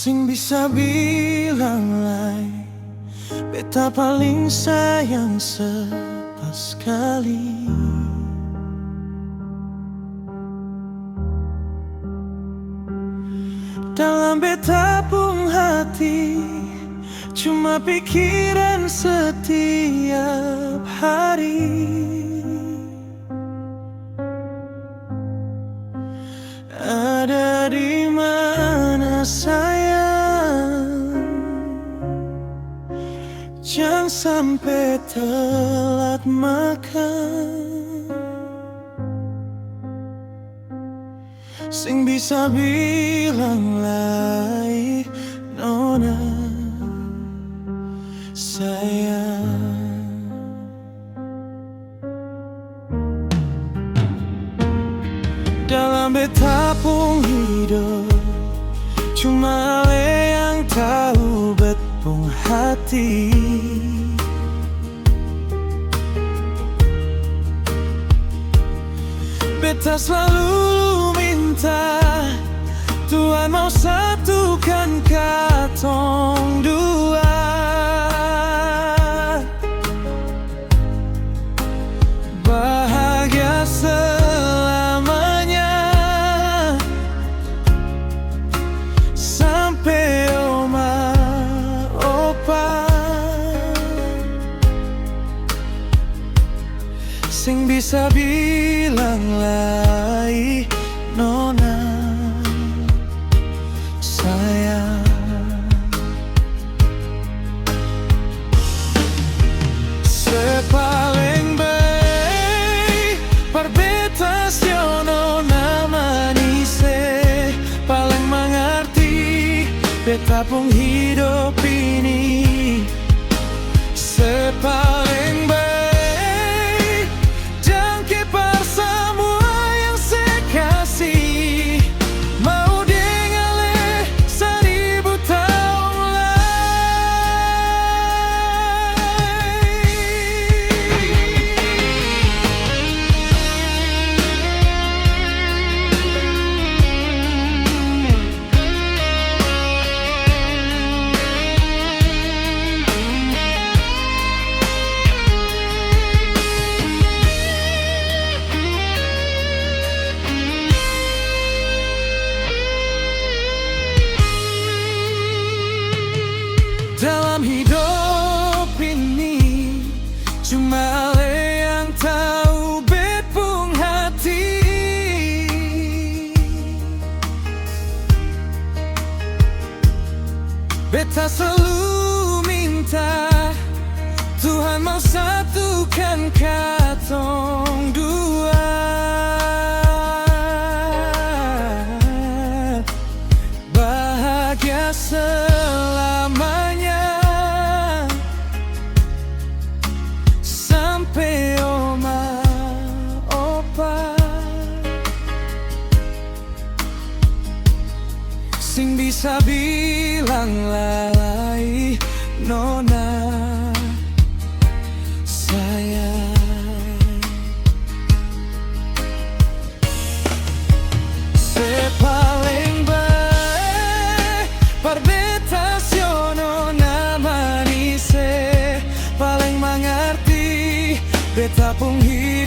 Sing bisa bilang lai, beta paling sayang sekali. Dalam beta pung hati cuma pikiran setiap hari. Ada di mana sayang? Jangan sampai telat makan. Sing bisa bilang lai, nona sayang. Dalam beta pung hidup cuma ale yang tahu bet pung hati. Beta selalu minta Tuhan mau satukan katong dua. Bahagia selamanya sampai oma opa. Sing bisa bilang lai, nona sayang. Sepaling baik perbedaan nona manise, paling mengerti beta pung hidup ini. Sepaling baik dalam hidup ini cuma ale yang tahu bet pung hati. Beta selalu minta Tuhan mau satukan katong dua. Bahagia selamanya sampai oma opa. Sing bisa bilang lai, nona sayang. Sepaling baik perbedaan nona manise, paling mengerti beta pung hidup